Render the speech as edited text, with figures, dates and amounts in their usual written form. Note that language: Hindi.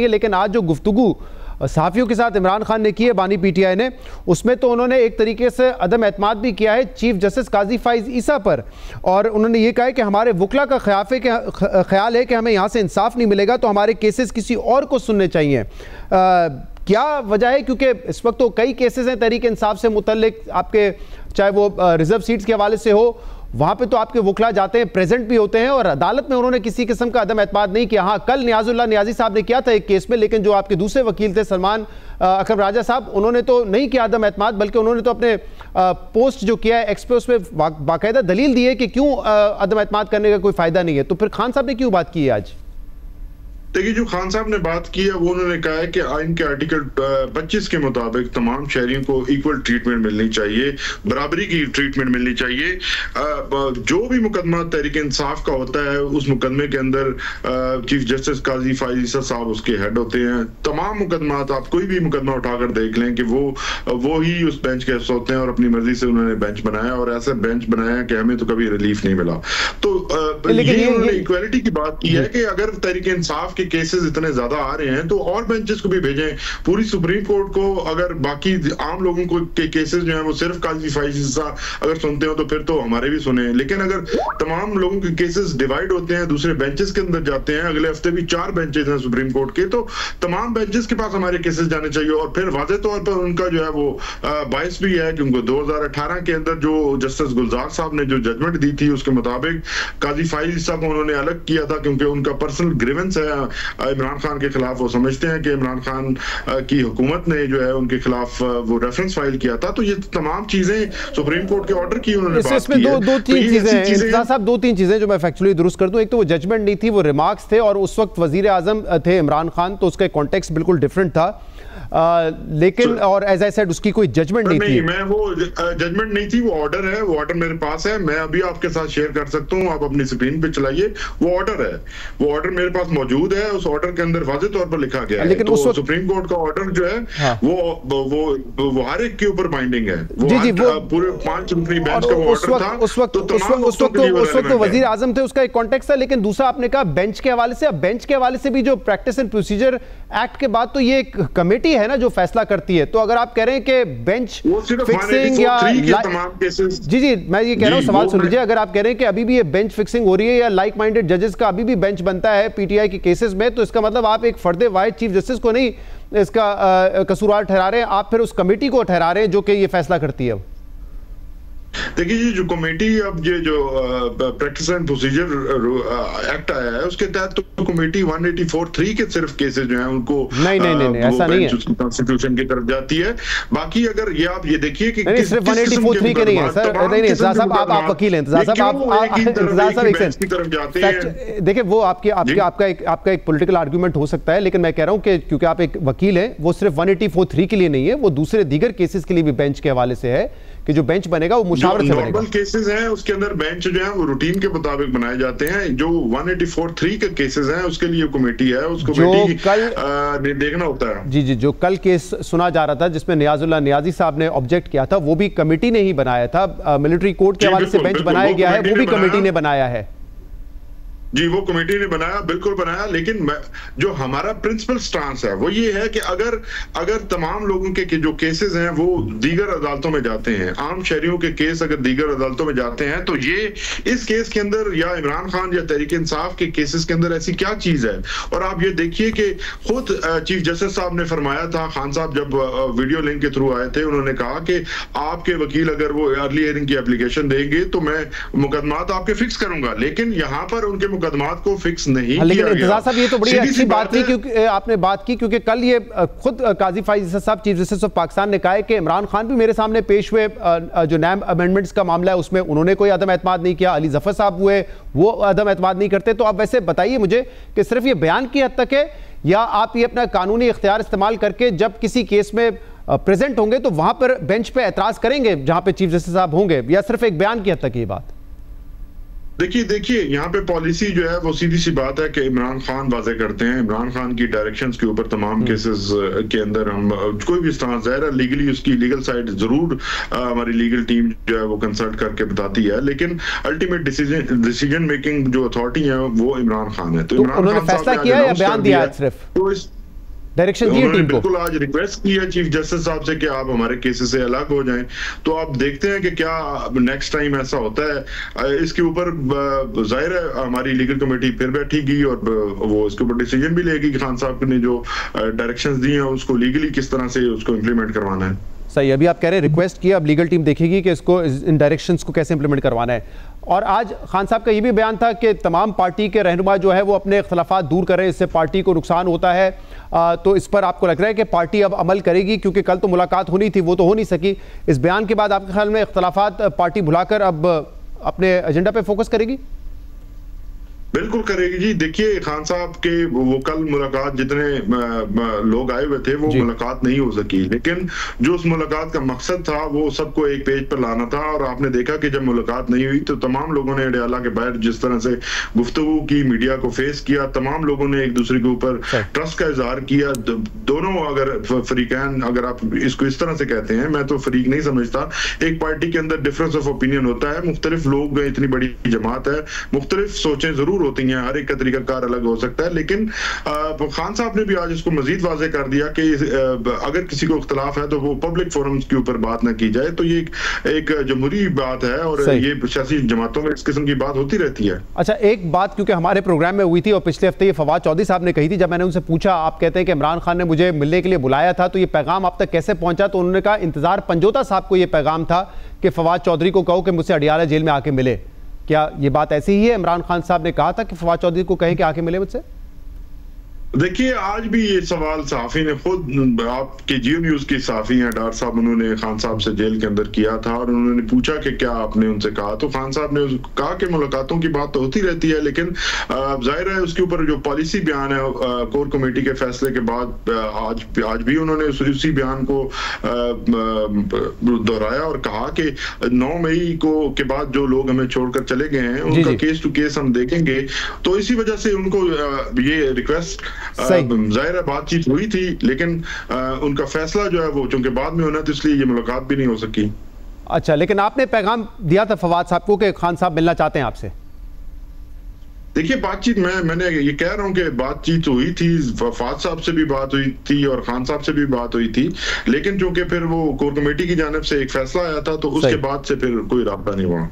लेकिन आज जो गुफ्तगू सहाफ़ियों के साथ इमरान खान ने की है बानी पीटीआई ने, उसमें तो उन्होंने एक तरीके से अदम एतमाद भी किया है चीफ जस्टिस काजी फाइज ईसा पर, और उन्होंने ये कहा है कि हमारे वकला का ख्याल है कि हमें यहाँ से इंसाफ नहीं मिलेगा तो हमारे केसेस किसी और को सुनने चाहिए। क्या वजह है? क्योंकि इस वक्त तो कई केसेस हैं तहरीक इंसाफ से मुतल्लिक, आपके चाहे वो रिजर्व सीट्स के हवाले से हो, वहाँ पे तो आपके वकला जाते हैं, प्रेजेंट भी होते हैं, और अदालत में उन्होंने किसी किस्म का अदम एतमाद नहीं किया। हाँ, कल नियाजुल्लाह नियाजी साहब ने किया था एक केस में, लेकिन जो आपके दूसरे वकील थे सलमान अकरम राजा साहब, उन्होंने तो नहीं किया अदम एतमाद, बल्कि उन्होंने तो अपने पोस्ट जो किया है एक्स पे, उसमें बाकायदा दलील दी है कि क्यों अदम एतमाद करने का कोई फायदा नहीं है। तो फिर खान साहब ने क्यों बात की है आज? देखिए, जो खान साहब ने बात की है वो उन्होंने कहा है कि आइन के आर्टिकल 25 के मुताबिक तमाम शहरियों को इक्वल ट्रीटमेंट मिलनी चाहिए, बराबरी की ट्रीटमेंट मिलनी चाहिए। जो भी मुकदमा तहरीक इंसाफ का होता है उस मुकदमे के अंदर चीफ जस्टिस काजी फाइज ईसा साहब उसके हेड होते हैं। तमाम मुकदमात, आप कोई भी मुकदमा उठाकर देख लें कि वो ही उस बेंच के हिस्से होते हैं, और अपनी मर्जी से उन्होंने बेंच बनाया, और ऐसा बेंच बनाया कि हमें तो कभी रिलीफ नहीं मिला। तो ये उन्होंने इक्वालिटी की बात की है कि अगर तहरीक इंसाफ केसेस इतने ज्यादा आ रहे हैं तो और बेंचेस को भी भेजें। पूरी सुप्रीम कोर्ट को अगर बाकी आम लोगों को के केसेस जो हैं वो सिर्फ काजी फाइज ईसा अगर सुनते हो तो फिर तो हमारे भी सुने, लेकिन अगर तमाम लोगों के केसेस डिवाइड होते हैं, दूसरे बेंचेस के अंदर जाते हैं, अगले हफ्ते भी 4 बेंचेस हैं सुप्रीम कोर्ट के, तो तमाम बेंचेस के पास हमारे केसेस जाने चाहिए। और फिर वाज़ेह तौर पर उनका जो है वो बायस भी है कि उनको 2018 के अंदर जो जस्टिस गुलजार साहब ने जो जजमेंट दी थी उसके मुताबिक काजी फाइज ईसा को उन्होंने अलग किया था, क्योंकि उनका पर्सनल ग्रीवेंस है इमरान खान के खिलाफ। वो समझते हैं कि इमरान खान की हुकूमत ने जो है उनके खिलाफ वो रेफरेंस फाइल किया था। तो ये तमाम चीजें सुप्रीम कोर्ट के ऑर्डर की उन्होंने बात की है। दो तीन चीजें साहब, 2-3 चीजें जो मैं फैक्चुअली दुरुस्त कर दूं। एक तो वो जजमेंट नहीं थी, वो रिमार्क्स थे, और उस वक्त वजीर आजम थे इमरान खान, तो उसका कॉन्टेक्स्ट बिल्कुल डिफरेंट था। लेकिन और एज आई सेड उसकी कोई जजमेंट नहीं थी। मैं वो जजमेंट नहीं थी, वो ऑर्डर है, वो ऑर्डर मेरे पास है, मैं अभी आपके साथ शेयर कर सकता हूं, आप अपनी स्क्रीन पे चलाइए। वो ऑर्डर है, वो ऑर्डर मेरे पास मौजूद है। उस ऑर्डर के अंदर वाज़ेह तौर पर लिखा गया है, लेकिन तो सुप्रीम कोर्ट का ऑर्डर जो है हाँ। वो हर एक के ऊपर बाइंडिंग है। वो पूरे 5 बेंच का वो ऑर्डर था। उस वक्त तो वजीर आजम थे, उसका एक कॉन्टेक्स्ट था। लेकिन दूसरा आपने कहा बेंच के हवाले से, अब बेंच के हवाले से भी जो प्रैक्टिस एंड प्रोसीजर एक्ट के बाद तो ये एक कमेटी है ना जो फैसला करती है। तो अगर आप कह रहे हैं कि बेंच फिक्सिंग या जी मैं ये कह रहा हूं, सवाल सुन लीजिए, अगर आप कह रहे हैं कि अभी भी ये बेंच फिक्सिंग हो रही है या लाइक माइंडेड जजेस का अभी भी बेंच बनता है पीटीआई के केसेस में, तो इसका मतलब आप एक फर्दे वाहिद चीफ जस्टिस को नहीं इसका कसूरवार ठहरा रहे हैं, आप फिर उस कमेटी को ठहरा रहे हैं जो कि ये फैसला करती है। देखिए जी, जो कमेटी अब ये जो प्रैक्टिस एंड प्रोसीजर एक्ट आया है उसके तहत तो कमेटी 184(3) के सिर्फ केसेस जो हैं उनको नहीं ऐसा नहीं है, उसकी कॉन्स्टिट्यूशन की तरफ जाती है। बाकी अगर ये आप ये देखिए कि सिर्फ 184(3) के नहीं है सर, नहीं साहब, आप वकील हैं, इंतजार साहब जाते हैं। देखिए वो आपका एक पॉलिटिकल आर्गुमेंट हो सकता है, लेकिन मैं कह रहा हूं कि क्योंकि आप एक वकील हैं, वो सिर्फ 184(3) के लिए नहीं है, वो दूसरे दीगर केसेस के लिए भी बेंच के हवाले से है कि जो बेंच बनेगा वो मुशावरत से बनेगा। नॉर्मल केसेस हैं उसके अंदर बेंच जो है वो रूटीन के मुताबिक बनाए जाते हैं। जो 184(3) के केसेस हैं उसके लिए कमेटी है, उसको कल देखना होता है। जी, जो कल केस सुना जा रहा था जिसमें नियाजुल्लाह नियाजी साहब ने ऑब्जेक्ट किया था, वो भी कमेटी ने ही बनाया था। मिलिट्री कोर्ट के हवाले से बेंच बनाया गया है, वो भी कमेटी ने बनाया है। जी, वो कमेटी ने बनाया, बिल्कुल बनाया, लेकिन जो हमारा प्रिंसिपल स्टांस है वो ये है कि अगर तमाम लोगों के जो केसेस हैं वो दीगर अदालतों में जाते हैं, आम शहरियों के केस अगर दीगर अदालतों में जाते हैं, तो ये इस केस के अंदर या इमरान खान या तहरीक इंसाफ के केसेस के अंदर ऐसी क्या चीज है। और आप ये देखिए कि खुद चीफ जस्टिस साहब ने फरमाया था, खान साहब जब वीडियो लिंक के थ्रू आए थे, उन्होंने कहा कि आपके वकील अगर वो अर्ली हियरिंग की एप्लीकेशन देंगे तो मैं मुकदमात आपके फिक्स करूंगा, लेकिन यहाँ पर उनके मुकदमात को फिक्स नहीं किया। लेकिन इंतजार साहब ये तो बड़ी अच्छी बात थी क्योंकि आपने बात की, क्योंकि कल ये खुद काजी फाइज ईसा साहब चीफ जस्टिस ऑफ पाकिस्तान ने कहा है कि इमरान खान भी मेरे सामने पेश हुए, जो नैब अमेंडमेंट्स का मामला है उसमें उन्होंने कोई अदम एतमाद नहीं किया, अली जफर साहब हुए वो अदम एतमाद नहीं करते। तो आप वैसे बताइए मुझे कि सिर्फ ये बयान की हद तक है, या आप ये अपना कानूनी इख्तियार इस्तेमाल करके जब किसी केस में प्रेजेंट होंगे तो वहां पर बेंच पे एतराज करेंगे जहां पे चीफ जस्टिस साहब होंगे, या सिर्फ एक बयान की हद तक ये बात? देखिए यहाँ पे पॉलिसी जो है वो सीधी सी बात है कि इमरान खान वाज़े करते हैं, इमरान खान की डायरेक्शंस के ऊपर तमाम केसेस के अंदर हम कोई भी स्टांस ज़ाहिर है लीगली उसकी लीगल साइड जरूर हमारी लीगल टीम जो है वो कंसल्ट करके बताती है, लेकिन अल्टीमेट डिसीजन मेकिंग जो अथॉरिटी है वो इमरान खान है। तो इमरान खान फैसला किया या बयान दिया है सिर्फ? तो डायरेक्शन दी उन्होंने टीम को। बिल्कुल आज रिक्वेस्ट की है चीफ जस्टिस साहब से कि आप हमारे केसेस से अलग हो जाएं। तो आप देखते हैं कि क्या नेक्स्ट टाइम ऐसा होता है। इसके ऊपर जाहिर है हमारी लीगल कमेटी फिर बैठेगी और वो इसके ऊपर डिसीजन भी लेगी कि खान साहब ने जो डायरेक्शंस दी हैं उसको लीगली किस तरह से उसको इम्प्लीमेंट करवाना है। सही, अभी आप कह रहे हैं रिक्वेस्ट किया, अब लीगल टीम देखेगी कि इसको इन डायरेक्शंस को कैसे इंप्लीमेंट करवाना है। और आज खान साहब का ये भी बयान था कि तमाम पार्टी के रहनुमा जो है वो अपने इख्तलाफात दूर करें, इससे पार्टी को नुकसान होता है। तो इस पर आपको लग रहा है कि पार्टी अब अमल करेगी, क्योंकि कल तो मुलाकात होनी थी, वो तो हो नहीं सकी। इस बयान के बाद आपके ख्याल में इख्तलाफात पार्टी भुलाकर अब अपने एजेंडा पे फोकस करेगी? बिल्कुल करेगी जी। देखिए खान साहब के वो कल मुलाकात जितने लोग आए हुए थे वो मुलाकात नहीं हो सकी, लेकिन जो उस मुलाकात का मकसद था वो सबको एक पेज पर लाना था। और आपने देखा कि जब मुलाकात नहीं हुई तो तमाम लोगों ने अडयाला के बाहर जिस तरह से गुफ्तगू की, मीडिया को फेस किया, तमाम लोगों ने एक दूसरे के ऊपर ट्रस्ट का इजहार किया। दोनों अगर फरीकैन, अगर आप इसको इस तरह से कहते हैं, मैं तो फरीक नहीं समझता, एक पार्टी के अंदर डिफरेंस ऑफ ओपिनियन होता है, मुख्तलिफ लोग, इतनी बड़ी जमात है, मुख्तलिफ सोचें जरूर होती हैं, हर एक का तरीकाकार अलग हो सकता है। लेकिन खान साहब ने भी आज इसको मजीद वाज़ेह कर दिया कि अगर किसी को इख्तलाफ है तो वो पब्लिक फोरम्स के ऊपर बात ना की जाए। तो ये एक जमहूरी बात है और ये सियासी जमातों में इस किस्म की बात होती रहती है। अच्छा, एक बात क्योंकि हमारे प्रोग्राम में हुई थी और पिछले हफ्ते ये फवाद चौधरी साहब ने कही थी, जब मैंने उनसे पूछा, आप कहते हैं कि इमरान खान ने मुझे मिलने के लिए बुलाया था, तो ये पैगाम आप तक कैसे पहुंचा? तो उन्होंने कहा इंतजार पंजोता साहब को ये पैगाम था कि फवाद चौधरी को कहो कि मुझसे अडयाला जेल में आके मिले। क्या ये बात ऐसी ही है? इमरान खान साहब ने कहा था कि फवाद चौधरी को कहें कि आके मिले मुझसे? देखिए आज भी ये सवाल सहाफी ने खुद, आपके जियो न्यूज की सहाफी हैं डार साहब, उन्होंने खान साहब से जेल के अंदर किया था और उन्होंने पूछा कि क्या आपने उनसे कहा, तो खान साहब ने कहा कि मुलाकातों की बात तो होती रहती है, लेकिन जाहिर है उसके ऊपर जो पॉलिसी बयान है कोर कमेटी के फैसले के बाद आज भी उन्होंने उसी बयान को दोहराया और कहा कि 9 मई को के बाद जो लोग हमें छोड़कर चले गए हैं उनका केस टू केस हम देखेंगे। तो इसी वजह से उनको ये रिक्वेस्ट, जाहिर है बातचीत हुई थी, लेकिन उनका फैसला जो है वो चूंकि बाद में होना, तो इसलिए ये मुलाकात भी नहीं हो सकी। अच्छा, लेकिन आपने पैगाम दिया था फवाद साहब को कि खान साहब मिलना चाहते हैं आपसे? देखिए बातचीत, मैंने ये कह रहा हूं कि बातचीत हुई थी, फवाद साहब से भी बात हुई थी और खान साहब से भी बात हुई थी, लेकिन चूंकि फिर वो कोर कमेटी की जानिब से एक फैसला आया था तो उसके बाद से फिर कोई राब्ता नहीं हुआ।